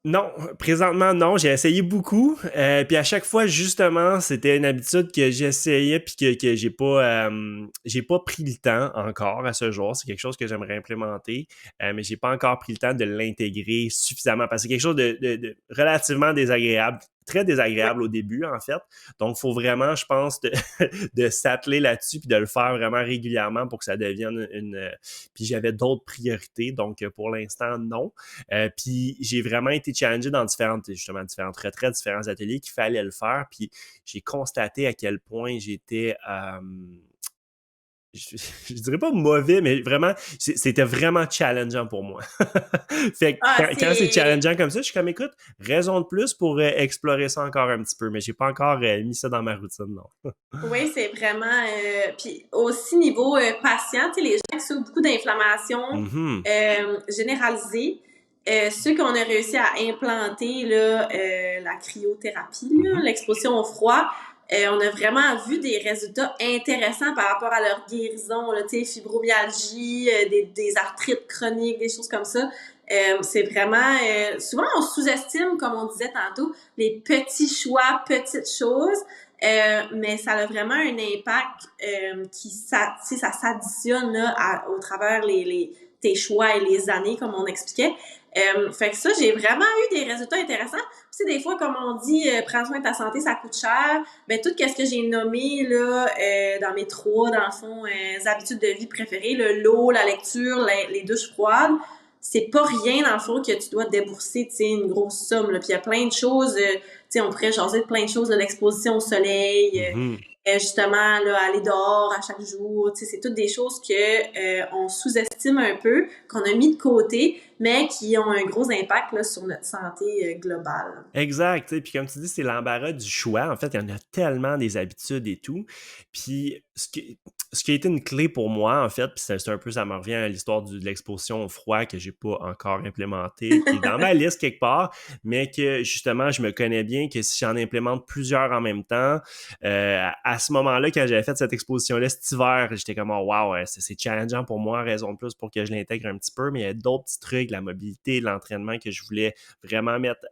S2: Non, présentement, non. J'ai essayé beaucoup. Puis à chaque fois, justement, c'était une habitude que j'essayais puis que j'ai pas pris le temps encore à ce jour. C'est quelque chose que j'aimerais implémenter, mais j'ai pas encore pris le temps de l'intégrer suffisamment parce que c'est quelque chose de relativement désagréable très désagréable au début, en fait. Donc, il faut vraiment, je pense, de s'atteler là-dessus puis de le faire vraiment régulièrement pour que ça devienne Puis j'avais d'autres priorités, donc pour l'instant, non. Puis j'ai vraiment été challengé dans différentes retraites, différents ateliers qu'il fallait le faire. Puis j'ai constaté à quel point j'étais... je dirais pas mauvais, mais vraiment, c'était vraiment challengeant pour moi. Fait que
S1: Ah,
S2: quand c'est
S1: c'est...
S2: challengeant comme ça, je suis comme, écoute, raison de plus pour explorer ça encore un petit peu, mais j'ai pas encore mis ça dans ma routine, non.
S1: Oui, c'est vraiment... puis aussi, niveau patient, tu sais, les gens qui souffrent beaucoup d'inflammation
S2: Mhm.
S1: généralisée, ceux qu'on a réussi à implanter, là, la cryothérapie, là,
S2: Mhm.
S1: l'exposition au froid, on a vraiment vu des résultats intéressants par rapport à leur guérison, là, tu sais, fibromyalgie, des arthrites chroniques, des choses comme ça. C'est vraiment... souvent, on sous-estime, comme on disait tantôt, les petits choix, petites choses, mais ça a vraiment un impact ça s'additionne là, au travers tes choix et les années, comme on expliquait. Fait que ça, j'ai vraiment eu des résultats intéressants. Puis des fois, comme on dit, prends soin de ta santé, ça coûte cher. Ben tout ce que j'ai nommé là dans mes trois, dans le fond, habitudes de vie préférées, l'eau, la lecture, les douches froides, c'est pas rien dans le fond que tu dois débourser, tu sais, une grosse somme. Là. Puis il y a plein de choses, tu sais, on pourrait jaser de plein de choses, de l'exposition au soleil,
S2: Mhm.
S1: justement là, aller dehors à chaque jour, tu sais, c'est toutes des choses que on sous-estime un peu, qu'on a mis de côté, mais qui ont un gros impact là, sur notre santé globale.
S2: Exact, tu sais, puis comme tu dis, c'est l'embarras du choix. En fait, il y en a tellement des habitudes et tout. Puis ce qui a été une clé pour moi, en fait, puis c'est un peu, ça me revient à l'histoire de l'exposition au froid que j'ai pas encore implémenté, qui est dans ma liste quelque part, mais que justement, je me connais bien que si j'en implémente plusieurs en même temps, à ce moment-là, quand j'avais fait cette exposition-là cet hiver, j'étais comme, oh, wow, c'est challengeant pour moi, raison de plus pour que je l'intègre un petit peu, mais il y a d'autres petits trucs, la mobilité, l'entraînement que je voulais vraiment mettre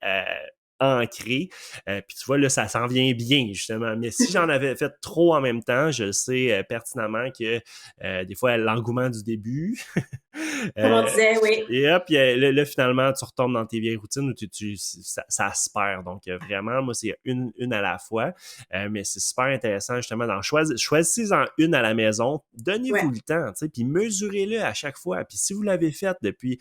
S2: ancré. Puis tu vois, là, ça s'en vient bien, justement. Mais si j'en avais fait trop en même temps, je le sais pertinemment que des fois, l'engouement du début,
S1: Comme on
S2: euh,
S1: disait, oui.
S2: et hop, là, finalement, tu retombes dans tes vieilles routines où ça se perd. Donc, vraiment, moi, c'est une à la fois. Mais c'est super intéressant, justement, choisissez-en une à la maison.
S1: Ouais.
S2: Donnez-vous le temps, tu sais, puis mesurez-le à chaque fois. Puis si vous l'avez fait depuis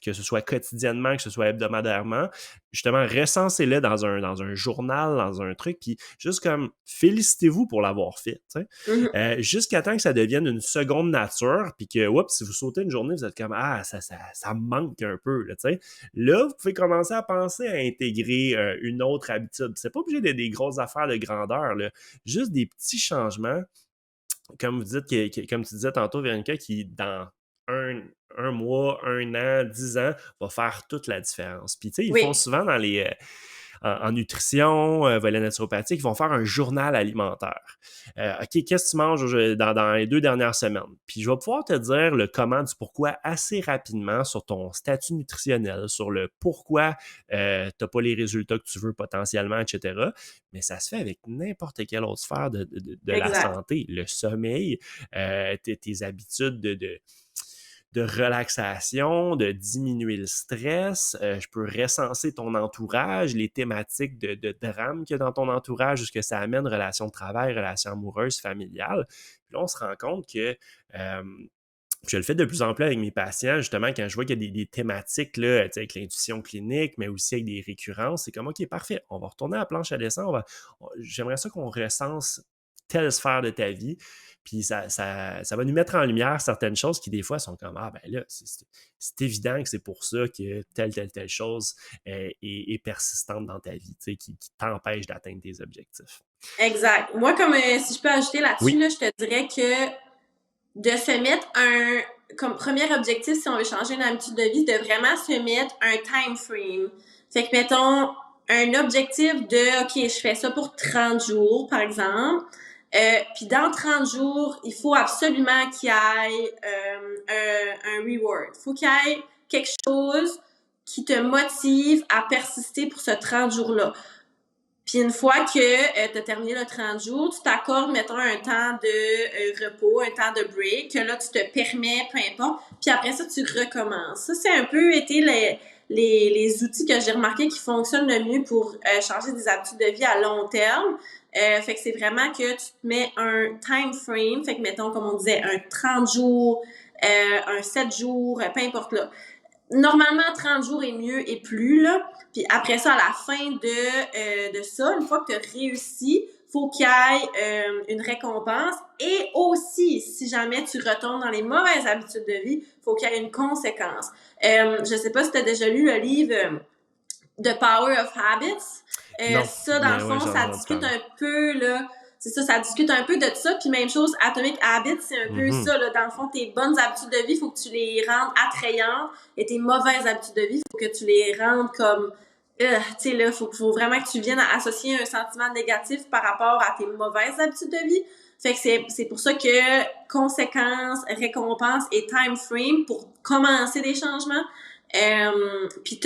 S2: que ce soit quotidiennement, que ce soit hebdomadairement, justement, recensez-le dans un journal, dans un truc, puis juste comme félicitez-vous pour l'avoir fait, tu sais.
S1: Mhm.
S2: Jusqu'à temps que ça devienne une seconde nature, puis que, oups, si vous sautez une journée, vous êtes comme, ah, ça me manque un peu, là, tu sais. Là, vous pouvez commencer à penser à intégrer une autre habitude. C'est pas obligé d'être des grosses affaires de grandeur, là. Juste des petits changements comme vous dites, comme tu disais tantôt, Véronica, qui dans un, un mois, un an, 10 ans, va faire toute la différence. Puis, tu sais, ils font
S1: Oui.
S2: souvent dans en nutrition, volet naturopathique, ils vont faire un journal alimentaire. OK, qu'est-ce que tu manges dans les 2 dernières semaines? Puis je vais pouvoir te dire le comment du pourquoi assez rapidement sur ton statut nutritionnel, sur le pourquoi tu n'as pas les résultats que tu veux potentiellement, etc. Mais ça se fait avec n'importe quelle autre sphère de la
S1: Exact.
S2: santé. Le sommeil, tes habitudes de relaxation, de diminuer le stress. Je peux recenser ton entourage, les thématiques de drame qu'il y a dans ton entourage, ce que ça amène, relations de travail, relations amoureuses, familiales. Puis là, on se rend compte que je le fais de plus en plus avec mes patients, justement, quand je vois qu'il y a des thématiques là, avec l'intuition clinique, mais aussi avec des récurrences, c'est comme, OK, parfait, on va retourner à la planche à dessin, j'aimerais ça qu'on recense telle sphère de ta vie, puis ça va nous mettre en lumière certaines choses qui, des fois, sont comme, ah, ben là, c'est évident que c'est pour ça que telle chose est persistante dans ta vie, qui t'empêche d'atteindre tes objectifs.
S1: Exact. Moi, comme si je peux ajouter là-dessus,
S2: Oui.
S1: là, je te dirais que de se mettre comme premier objectif, si on veut changer une habitude de vie, de vraiment se mettre un time frame. Fait que, mettons, un objectif de, OK, je fais ça pour 30 jours, par exemple. Puis dans 30 jours, il faut absolument qu'il y ait un reward. Il faut qu'il y ait quelque chose qui te motive à persister pour ce 30 jours-là. Puis une fois que tu as terminé le 30 jours, tu t'accordes, mettons, un temps de repos, un temps de break, que là, tu te permets, peu importe. Puis après ça, tu recommences. Ça, c'est un peu été les outils que j'ai remarqué qui fonctionnent le mieux pour changer des habitudes de vie à long terme. Fait que c'est vraiment que tu te mets un time frame. Fait que, mettons, comme on disait, un 30 jours, un 7 jours, peu importe là. Normalement, 30 jours est mieux et plus, là. Puis après ça, à la fin de ça, une fois que tu as réussi, faut qu'il y ait une récompense. Et aussi, si jamais tu retombes dans les mauvaises habitudes de vie, faut qu'il y ait une conséquence. Je sais pas si tu as déjà lu le livre The Power of Habits.
S2: Non,
S1: Ça, dans le
S2: mais ouais,
S1: fond,
S2: j'en ai
S1: ça
S2: entendu
S1: discute
S2: parler.
S1: un peu, là. C'est ça, ça discute un peu de ça. Puis même chose, Atomic Habits, c'est un peu
S2: Mhm.
S1: ça, là. Dans le fond, tes bonnes habitudes de vie, il faut que tu les rendes attrayantes. Et tes mauvaises habitudes de vie, il faut que tu les rendes comme... tu sais, là, faut vraiment que tu viennes à associer un sentiment négatif par rapport à tes mauvaises habitudes de vie. Fait que c'est pour ça que conséquences, récompenses et time frame pour commencer des changements. Puis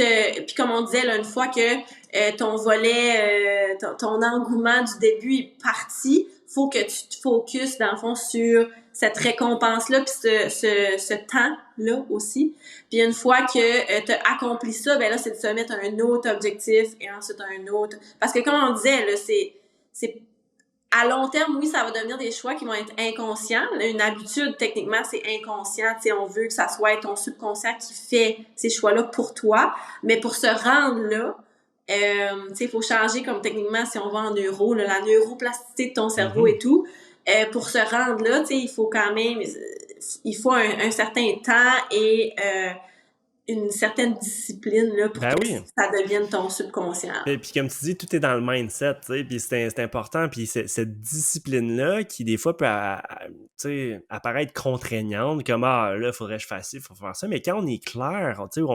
S1: comme on disait là, une fois que ton volet, ton engouement du début est parti, faut que tu te focuses dans le fond sur cette récompense-là puis ce temps-là aussi. Puis une fois que tu as accompli ça, ben là c'est de se mettre un autre objectif et ensuite un autre. Parce que comme on disait là, c'est à long terme, oui, ça va devenir des choix qui vont être inconscients. Une habitude, techniquement, c'est inconscient. Tu sais, on veut que ça soit ton subconscient qui fait ces choix-là pour toi. Mais pour se rendre là, tu sais, il faut changer comme techniquement, si on va en neuro, là, la neuroplasticité de ton cerveau
S2: Mhm.
S1: et tout. Pour se rendre là, tu sais, il faut quand même, il faut un certain temps et une certaine discipline là, pour
S2: Ben
S1: que
S2: oui.
S1: ça devienne ton subconscient.
S2: Et puis comme tu dis, tout est dans le mindset, tu sais, puis c'est important, puis cette discipline-là qui des fois peut tu sais, apparaître contraignante, comme ah là, faudrait que je fasse ci, faut faire ça, mais quand on est clair, tu sais,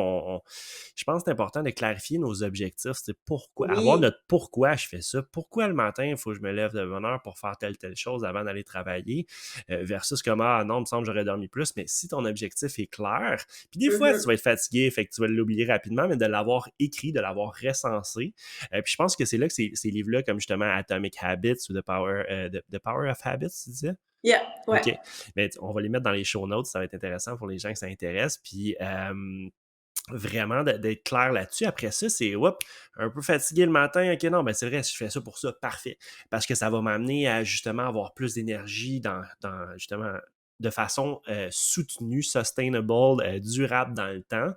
S2: je pense que c'est important de clarifier nos objectifs, c'est pourquoi, avoir
S1: Oui.
S2: notre pourquoi je fais ça, pourquoi le matin il faut que je me lève de bonne heure pour faire telle chose avant d'aller travailler, versus comme ah non, il me semble que j'aurais dormi plus, mais si ton objectif est clair, puis des fois tu
S1: Mm-hmm.
S2: vas être fatigué, fait que tu vas l'oublier rapidement, mais de l'avoir écrit, de l'avoir recensé. Puis je pense que c'est là que ces livres-là, comme justement Atomic Habits ou The Power of Habits, tu disais?
S1: Yeah, ouais.
S2: OK. Mais on va les mettre dans les show notes, ça va être intéressant pour les gens que ça intéresse. Puis vraiment d'être clair là-dessus. Après ça, c'est hop, un peu fatigué le matin. OK, non, ben c'est vrai, je fais ça pour ça, parfait. Parce que ça va m'amener à justement avoir plus d'énergie dans justement de façon soutenue, sustainable, durable dans le temps.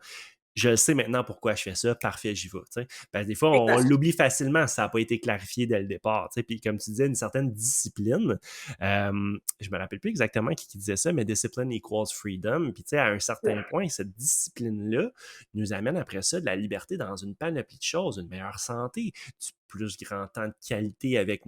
S2: Je sais maintenant pourquoi je fais ça, parfait, j'y vais. T'sais. Parce que des fois, on
S1: Exact.
S2: l'oublie facilement si ça n'a pas été clarifié dès le départ. T'sais. Puis comme tu disais, une certaine discipline. Je me rappelle plus exactement qui disait ça, mais discipline equals freedom. Puis à un certain point, cette discipline-là nous amène après ça de la liberté dans une panoplie de choses, une meilleure santé, du plus grand temps de qualité avec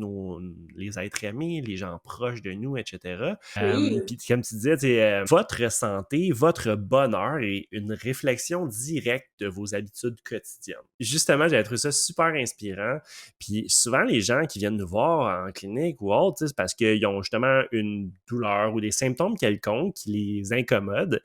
S2: les êtres aimés, les gens proches de nous, etc.
S1: Oui.
S2: Puis comme tu disais, votre santé, votre bonheur est une réflexion directe de vos habitudes quotidiennes. Justement, j'ai trouvé ça super inspirant. Puis souvent, les gens qui viennent nous voir en clinique ou autre, c'est parce qu'ils ont justement une douleur ou des symptômes quelconques qui les incommodent.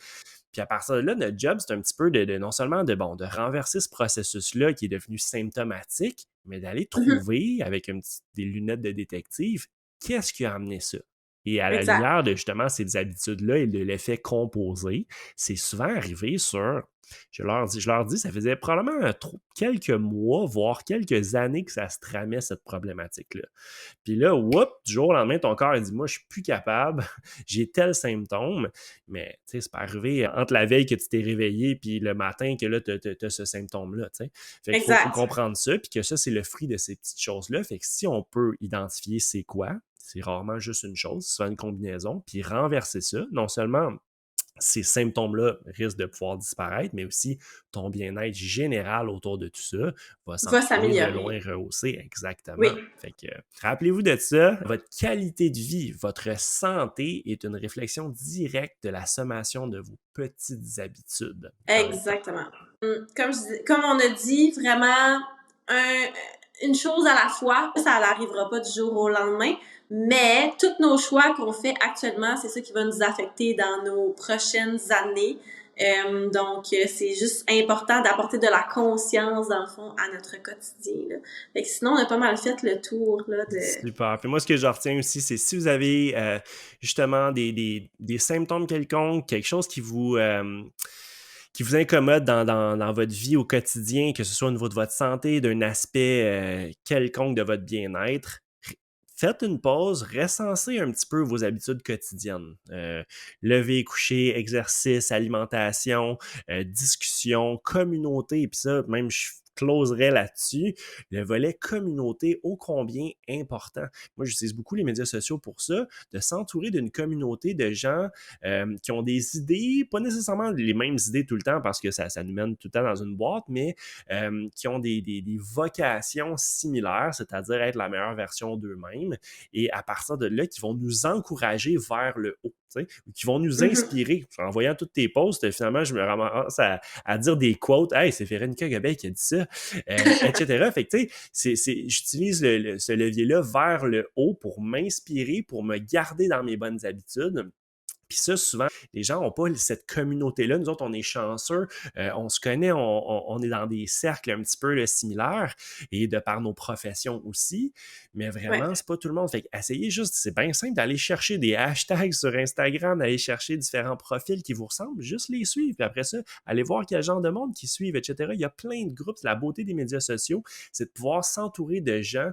S2: Puis à partir de là, notre job, c'est un petit peu de non seulement de renverser ce processus-là qui est devenu symptomatique, mais d'aller
S1: Mhm.
S2: trouver avec des lunettes de détective, qu'est-ce qui a amené ça? Et à la
S1: Exact.
S2: lumière de justement ces habitudes-là et de l'effet composé, c'est souvent arrivé sur, je leur dis, ça faisait probablement quelques mois, voire quelques années que ça se tramait cette problématique-là. Puis là, whoop, du jour au lendemain, ton corps il dit, moi, je suis plus capable, j'ai tel symptôme, mais tu sais, c'est pas arrivé entre la veille que tu t'es réveillé puis le matin que là, tu as ce symptôme-là, tu sais. Fait qu'il faut
S1: Exact.
S2: comprendre ça, puis que ça, c'est le fruit de ces petites choses-là. Fait que si on peut identifier c'est quoi, c'est rarement juste une chose, c'est souvent une combinaison, puis renverser ça, non seulement ces symptômes-là risquent de pouvoir disparaître, mais aussi ton bien-être général autour de tout ça va s'en
S1: Va
S2: trouver de
S1: s'améliorer.
S2: loin rehaussé, exactement.
S1: Oui.
S2: Fait que rappelez-vous de ça, votre qualité de vie, votre santé est une réflexion directe de la sommation de vos petites habitudes dans le temps.
S1: Exactement. Comme on a dit, vraiment, un- une chose à la fois, ça n'arrivera pas du jour au lendemain, mais tous nos choix qu'on fait actuellement, c'est ça qui va nous affecter dans nos prochaines années. C'est juste important d'apporter de la conscience, dans le fond, à notre quotidien, là. Fait que sinon, on a pas mal fait le tour, là, de...
S2: Super. Puis moi, ce que je retiens aussi, c'est si vous avez justement des symptômes quelconques, quelque chose qui vous incommode dans votre vie au quotidien, que ce soit au niveau de votre santé, d'un aspect quelconque de votre bien-être, faites une pause, recensez un petit peu vos habitudes quotidiennes. Lever, coucher, exercice, alimentation, discussion, communauté, et puis ça, même je closerais là-dessus, le volet communauté ô combien important. Moi, j'utilise beaucoup les médias sociaux pour ça, de s'entourer d'une communauté de gens qui ont des idées, pas nécessairement les mêmes idées tout le temps parce que ça nous mène tout le temps dans une boîte, mais qui ont des vocations similaires, c'est-à-dire être la meilleure version d'eux-mêmes, et à partir de là, qui vont nous encourager vers le haut, ou qui vont nous inspirer. En voyant toutes tes posts, finalement, je me ramasse à dire des quotes. « Hey, c'est Véronica Gobey qui a dit ça. » etc. Fait que, tu sais, j'utilise ce levier-là vers le haut pour m'inspirer, pour me garder dans mes bonnes habitudes. Puis ça, souvent, les gens n'ont pas cette communauté-là. Nous autres, on est chanceux, on se connaît, on est dans des cercles un petit peu là, similaires, et de par nos professions aussi, mais vraiment, c'est pas tout le monde. Fait qu'essayez juste, c'est bien simple d'aller chercher des hashtags sur Instagram, d'aller chercher différents profils qui vous ressemblent, juste les suivre, puis après ça, allez voir quel genre de monde qui suivent, etc. Il y a plein de groupes. La beauté des médias sociaux, c'est de pouvoir s'entourer de gens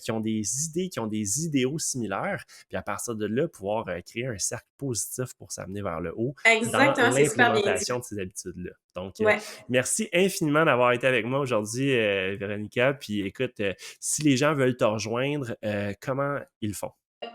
S2: qui ont des idées, qui ont des idéaux similaires, puis à partir de là, pouvoir créer un cercle positif pour s'amener vers le haut dans
S1: Exactement, c'est super bien dit.
S2: l'implémentation de ces habitudes-là. Donc,
S1: Ouais.
S2: merci infiniment d'avoir été avec moi aujourd'hui, Véronica. Puis écoute, si les gens veulent te rejoindre, comment ils le font?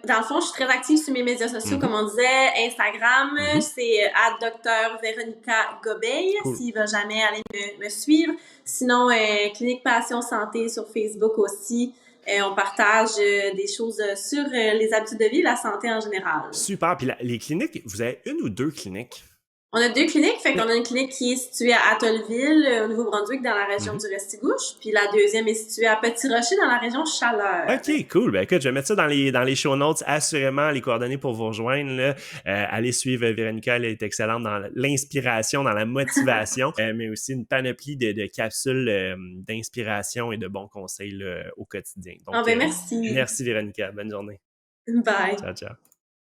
S1: Dans le fond, je suis très active sur mes médias sociaux, comme on disait. Instagram, c'est @Dr Véronica Gobey,
S2: Cool.
S1: s'il va jamais aller me suivre. Sinon, Clinique Passion Santé sur Facebook aussi. On partage des choses sur les habitudes de vie et la santé en général.
S2: Super. Puis les cliniques, vous avez une ou deux cliniques?
S1: On a 2 cliniques, fait qu'on a une clinique qui est située à Atholville, au Nouveau-Brunswick, dans la région du Restigouche, puis la deuxième est située à Petit-Rocher, dans la région Chaleur.
S2: OK, cool. Ben écoute, je vais mettre ça dans les show notes, assurément, les coordonnées pour vous rejoindre. Là. Allez suivre Véronica, elle est excellente dans l'inspiration, dans la motivation, mais aussi une panoplie de capsules d'inspiration et de bons conseils là, au quotidien. Donc,
S1: merci.
S2: Merci Véronica, bonne journée.
S1: Bye.
S2: Ciao, ciao.